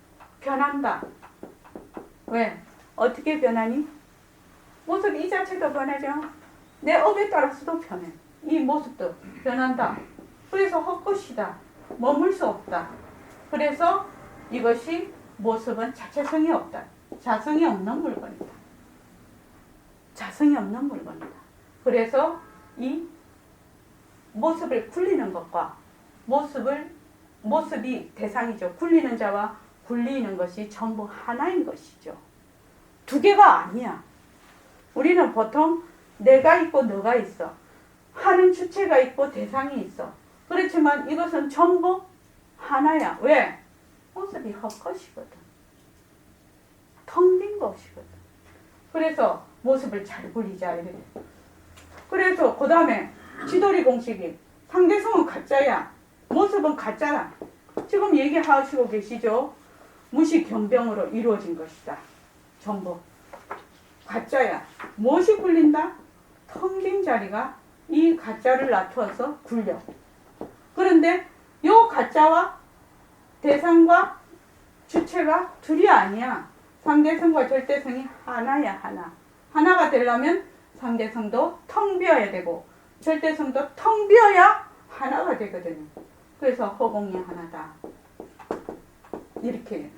변한다. 왜? 어떻게 변하니? 모습 이 자체도 변하죠. 내 업에 따라서도 변해. 이 모습도 변한다. 그래서 헛것이다. 머물 수 없다. 그래서 이것이 모습은 자체성이 없다. 자성이 없는 물건이다. 자성이 없는 물건이다. 그래서 이 모습을 굴리는 것과 모습이 대상이죠. 굴리는 자와 굴리는 것이 전부 하나인 것이죠. 두 개가 아니야. 우리는 보통 내가 있고 너가 있어. 하는 주체가 있고 대상이 있어. 그렇지만 이것은 전부 하나야. 왜? 모습이 헛것이거든. 텅 빈 것이거든. 그래서 모습을 잘 굴리자. 이래. 그래서 그 다음에 지도리 공식이 상대성은 가짜야. 모습은 가짜야. 지금 얘기하시고 계시죠? 무시 견병으로 이루어진 것이다. 전부 가짜야. 무엇이 굴린다? 텅 빈 자리가 이 가짜를 놔두어서 굴려. 그런데 요 가짜와 대상과 주체가 둘이 아니야. 상대성과 절대성이 하나야. 하나. 하나가 되려면 상대성도 텅 비어야 되고 절대성도 텅 비어야 하나가 되거든요. 그래서 허공이 하나다. 이렇게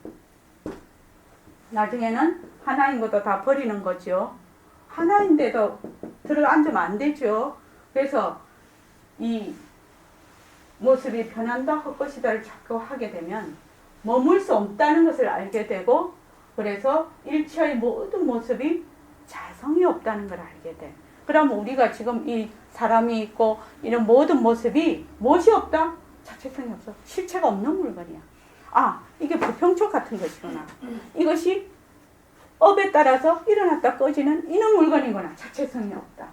나중에는 하나인 것도 다 버리는 거죠. 하나인데도 들어앉으면 안 되죠. 그래서 이 모습이 변한다 헛것이다를 자꾸 하게 되면 머물 수 없다는 것을 알게 되고, 그래서 일체의 모든 모습이 자성이 없다는 걸 알게 돼. 그럼 우리가 지금 이 사람이 있고 이런 모든 모습이 무엇이 없다? 자체성이 없어. 실체가 없는 물건이야. 아, 이게 부평초 같은 것이구나. 이것이 업에 따라서 일어났다 꺼지는 이런 물건이구나. 자체성이 없다.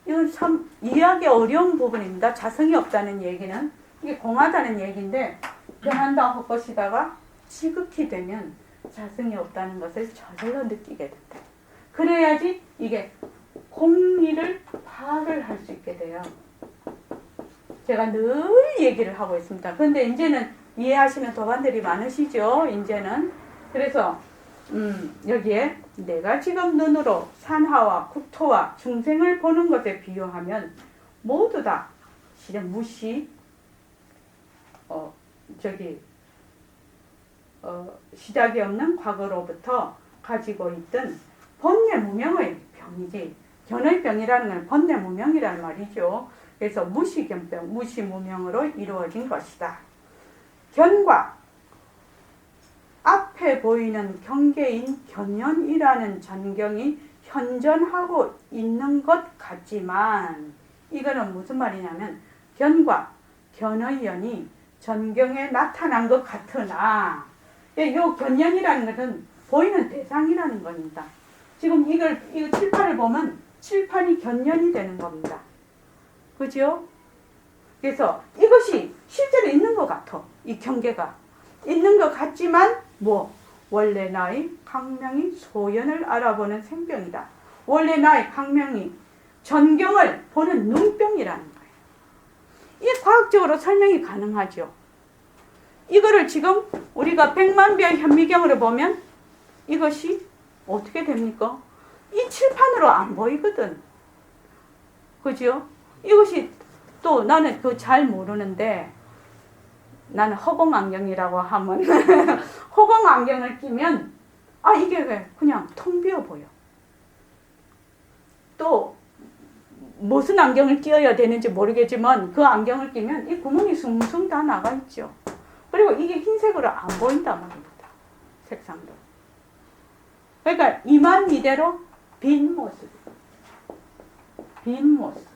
이건 참 이해하기 어려운 부분입니다. 자성이 없다는 얘기는 이게 공하다는 얘기인데, 변한다 헛것이다가 지극히 되면 자성이 없다는 것을 저절로 느끼게 된다. 그래야지 이게 공리를 파악을 할 수 있게 돼요. 제가 늘 얘기를 하고 있습니다. 그런데 이제는 이해하시는 도반들이 많으시죠. 이제는. 그래서 여기에 내가 지금 눈으로 산하와 국토와 중생을 보는 것에 비유하면 모두 다 실은 무시 시작이 없는 과거로부터 가지고 있던 번뇌무명의 병이지. 견의 병이라는 건 번뇌무명이라는 말이죠. 그래서 무시견병, 무시무명으로 이루어진 것이다. 견과 앞에 보이는 경계인 견연이라는 전경이 현존하고 있는 것 같지만, 이거는 무슨 말이냐면 견과 견의 연이 전경에 나타난 것 같으나, 이 견연이라는 것은 보이는 대상이라는 겁니다. 지금 이거 칠판을 보면 칠판이 견연이 되는 겁니다. 그죠? 그래서 이것이 실제로 있는 것 같아. 이 경계가 있는 것 같지만 원래 나의 강명이 소연을 알아보는 생병이다. 원래 나의 강명이 전경을 보는 눈병이라는 거예요. 이게 과학적으로 설명이 가능하죠. 이거를 지금 우리가 백만별 현미경으로 보면 이것이 어떻게 됩니까? 이 칠판으로 안 보이거든. 그죠? 이것이 또 나는 잘 모르는데, 나는 허공안경이라고 하면 허공안경을 끼면 이게 그냥 텅 비어 보여. 또 무슨 안경을 끼어야 되는지 모르겠지만 그 안경을 끼면 이 구멍이 숭숭 다 나가 있죠. 그리고 이게 흰색으로 안 보인단 말입니다. 색상도. 그러니까 이만 이대로 빈 모습. 빈 모습.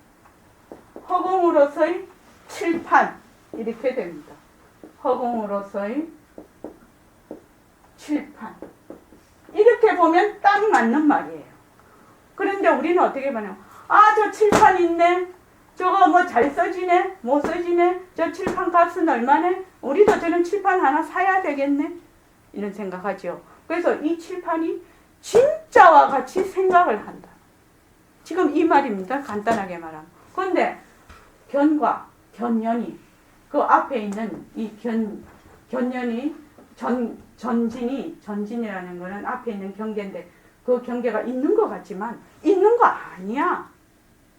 허공으로서의 칠판. 이렇게 됩니다. 허공으로서의 칠판. 이렇게 보면 딱 맞는 말이에요. 그런데 우리는 어떻게 보냐면, 저 칠판 있네. 저거 뭐 잘 써지네. 못 써지네. 저 칠판 값은 얼마네. 우리도 저런 칠판 하나 사야 되겠네. 이런 생각하죠. 그래서 이 칠판이 진짜와 같이 생각을 한다. 지금 이 말입니다. 간단하게 말하면. 그런데 견과 견연이 그 앞에 있는 이 견연이 전진이라는 거는 앞에 있는 경계인데 그 경계가 있는 것 같지만 있는 거 아니야.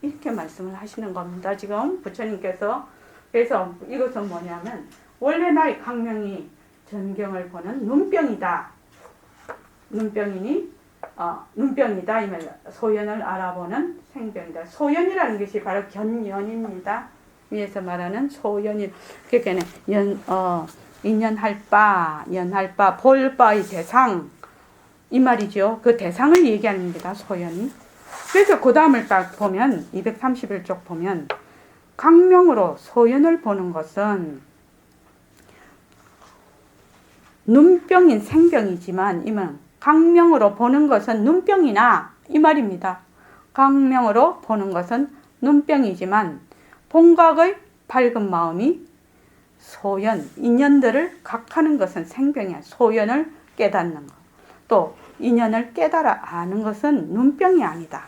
이렇게 말씀을 하시는 겁니다. 지금 부처님께서. 그래서 이것은 뭐냐면 원래 나의 강명이 전경을 보는 눈병이다. 눈병이다. 이 말 소연을 알아보는 생병이다. 소연이라는 것이 바로 견연입니다. 위에서 말하는 소연이 그러니까 인연할 바, 연할 바, 볼 바의 대상 이 말이죠. 그 대상을 얘기합니다. 소연이. 그래서 그 다음을 딱 보면 231쪽 보면 강명으로 소연을 보는 것은 눈병인 생병이지만 이만 강명으로 보는 것은 눈병이나 이 말입니다. 강명으로 보는 것은 눈병이지만 본각의 밝은 마음이 소연, 인연들을 각하는 것은 생병이야. 소연을 깨닫는 것. 또 인연을 깨달아 아는 것은 눈병이 아니다.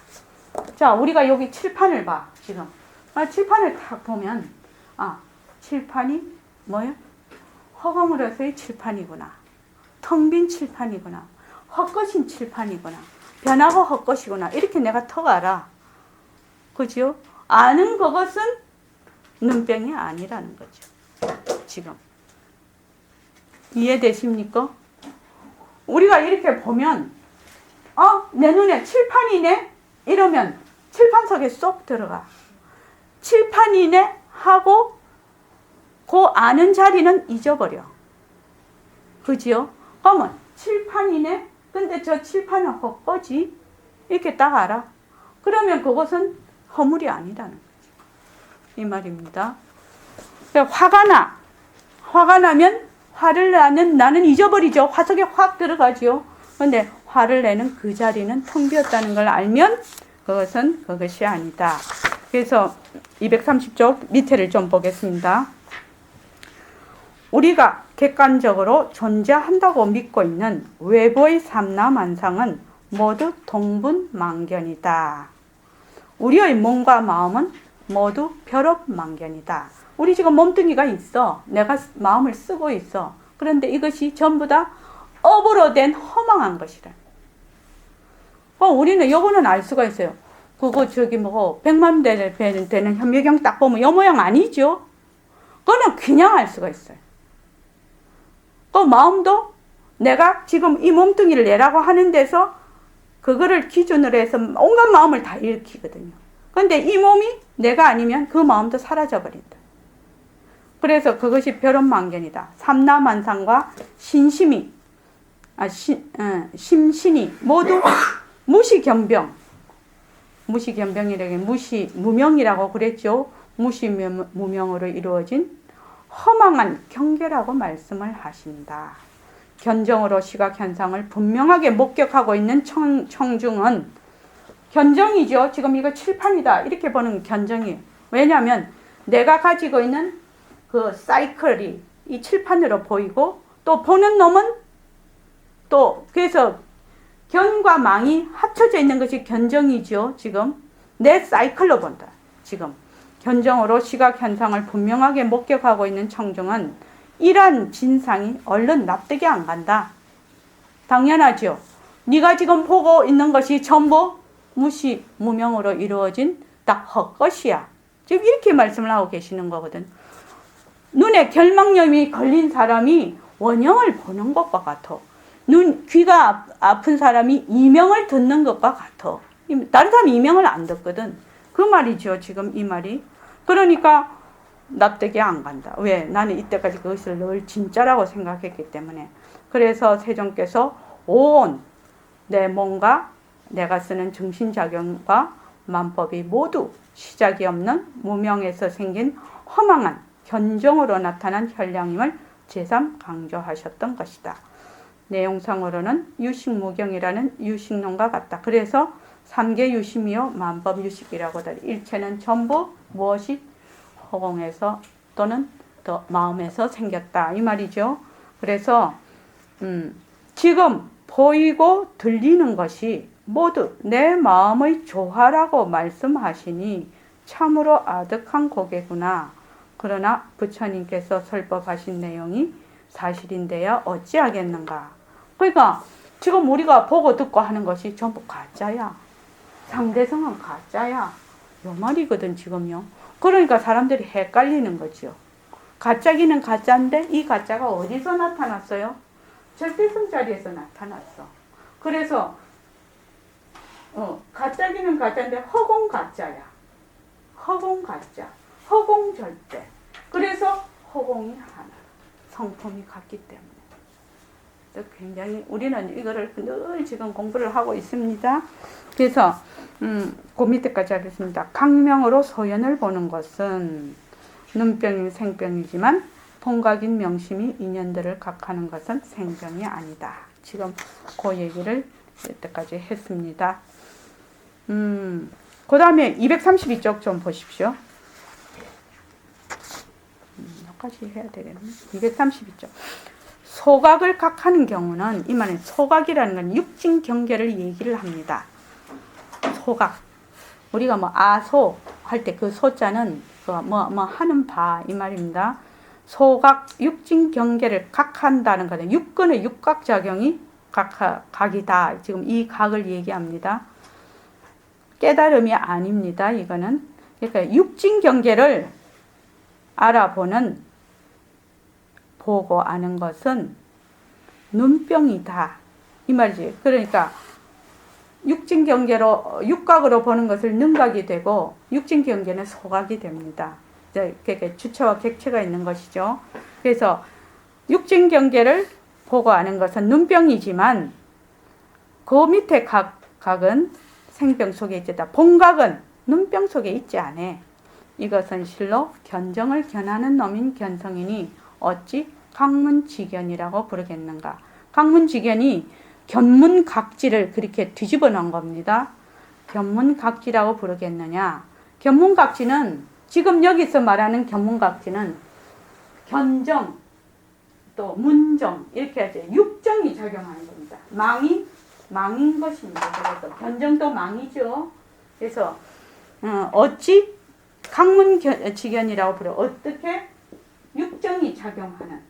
자, 우리가 여기 칠판을 봐. 지금. 칠판을 딱 보면 칠판이 뭐야? 허공으로서의 칠판이구나. 텅 빈 칠판이구나. 헛것인 칠판이구나. 변하고 헛것이구나. 이렇게 내가 턱 알아. 그죠? 아는 그것은 눈병이 아니라는 거죠. 지금. 이해되십니까? 우리가 이렇게 보면 내 눈에 칠판이네? 이러면 칠판 속에 쏙 들어가. 칠판이네? 하고 그 아는 자리는 잊어버려. 그지요? 그러면 칠판이네? 근데 저 칠판은 헛거지? 이렇게 딱 알아. 그러면 그것은 허물이 아니라는 거지. 이 말입니다. 화가 나면 화를 나는 잊어버리죠. 화 속에 확 들어가죠. 근데 화를 내는 그 자리는 텅 비었다는 걸 알면 그것이 아니다. 그래서 230쪽 밑에를 좀 보겠습니다. 우리가 객관적으로 존재한다고 믿고 있는 외부의 삼라만상은 모두 동분만견이다. 우리의 몸과 마음은 모두 별업만견이다. 우리 지금 몸뚱이가 있어. 내가 마음을 쓰고 있어. 그런데 이것이 전부 다 업으로 된 허망한 것이라. 우리는 요거는 알 수가 있어요. 그거 백만 되는 현미경 딱 보면 요 모양 아니죠? 그거는 그냥 알 수가 있어요. 그 마음도 내가 지금 이 몸뚱이를 내라고 하는 데서 그거를 기준으로 해서 온갖 마음을 다 일으키거든요. 그런데 이 몸이 내가 아니면 그 마음도 사라져버린다. 그래서 그것이 별업만견이다. 삼라만상과 심신이 모두 무시견병이라는 무명이라고 그랬죠. 무명으로 이루어진 허망한 경계라고 말씀을 하신다. 견정으로 시각 현상을 분명하게 목격하고 있는 청중은 견정이죠. 지금 이거 칠판이다 이렇게 보는 견정이에요. 왜냐하면 내가 가지고 있는 그 사이클이 이 칠판으로 보이고 또 보는 놈은 또 그래서 견과 망이 합쳐져 있는 것이 견정이죠. 지금 내 사이클로 본다. 지금 견정으로 시각 현상을 분명하게 목격하고 있는 청중은 이러한 진상이 얼른 납득이 안 간다. 당연하죠. 네가 지금 보고 있는 것이 전부 무명으로 이루어진 딱 헛것이야. 지금 이렇게 말씀을 하고 계시는 거거든. 눈에 결막염이 걸린 사람이 원형을 보는 것과 같아. 귀가 아픈 사람이 이명을 듣는 것과 같아. 다른 사람이 이명을 안 듣거든. 그 말이죠. 지금 이 말이. 그러니까 납득이 안 간다. 왜? 나는 이때까지 그것을 늘 진짜라고 생각했기 때문에. 그래서 세종께서 온 내 몸과 내가 쓰는 정신작용과 만법이 모두 시작이 없는 무명에서 생긴 허망한 견정으로 나타난 현량임을 제3 강조하셨던 것이다. 내용상으로는 유식무경이라는 유식론과 같다. 그래서 3계 유심이요 만법 유식이라고 하다. 일체는 전부 무엇이 허공에서 또는 더 마음에서 생겼다 이 말이죠. 그래서 지금 보이고 들리는 것이 모두 내 마음의 조화라고 말씀하시니 참으로 아득한 고개구나. 그러나 부처님께서 설법하신 내용이 사실인데요. 어찌하겠는가. 그러니까 지금 우리가 보고 듣고 하는 것이 전부 가짜야. 상대성은 가짜야. 요 말이거든 지금요. 그러니까 사람들이 헷갈리는 거죠. 가짜기는 가짜인데 이 가짜가 어디서 나타났어요? 절대성 자리에서 나타났어. 그래서 가짜기는 가짜인데 허공 가짜야. 허공 가짜. 허공 절대. 그래서 허공이 하나. 성품이 같기 때문에. 굉장히 우리는 이거를 늘 지금 공부를 하고 있습니다. 그래서 그 밑에까지 하겠습니다. 강명으로 소연을 보는 것은 눈병인 생병이지만 본각인 명심이 인연들을 각하는 것은 생병이 아니다. 지금 그 얘기를 이때까지 했습니다. 그 다음에 232쪽 좀 보십시오. 여기까지 해야 되겠네. 232쪽. 소각을 각하는 경우는 이 말은 소각이라는 건 육진 경계를 얘기를 합니다. 소각. 우리가 뭐 아소 할 때 그 소자는 뭐 하는 바 이 말입니다. 소각 육진 경계를 각한다는 것은 육근의 육각 작용이 각이다. 지금 이 각을 얘기합니다. 깨달음이 아닙니다. 이거는 그러니까 육진 경계를 알아보는 보고 아는 것은 눈병이다. 이 말이지. 그러니까 육진경계로 육각으로 보는 것을 능각이 되고 육진경계는 소각이 됩니다. 그러니까 주체와 객체가 있는 것이죠. 그래서 육진경계를 보고 아는 것은 눈병이지만 그 밑에 각은 생병 속에 있다. 본각은 눈병 속에 있지 않아. 이것은 실로 견정을 견하는 놈인 견성이니 어찌 각문직견이라고 부르겠는가. 각문직견이 견문각지를 그렇게 뒤집어 놓은 겁니다. 견문각지라고 부르겠느냐. 견문각지는 지금 여기서 말하는 견문각지는 견정 또 문정 이렇게 하죠. 육정이 작용하는 겁니다. 망인 것입니다. 그래서 견정도 망이죠. 그래서 어찌 각문직견이라고 부르. 어떻게 육정이 작용하는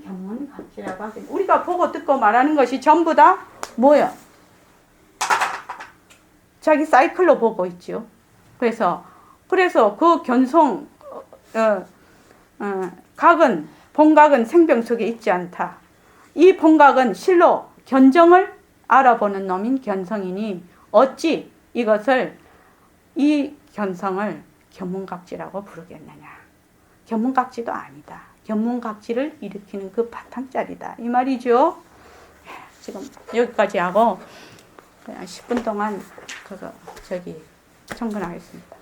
견문각지라고 하겠습니다. 우리가 보고 듣고 말하는 것이 전부 다 뭐예요? 자기 사이클로 보고 있죠. 그래서 그 견성 본각은 생병 속에 있지 않다. 이 본각은 실로 견정을 알아보는 놈인 견성이니 어찌 이 견성을 견문각지라고 부르겠느냐. 견문각지도 아니다. 견문각지를 일으키는 그 바탕짜리다. 이 말이죠. 지금 여기까지 하고 그냥 10분 동안 청근하겠습니다.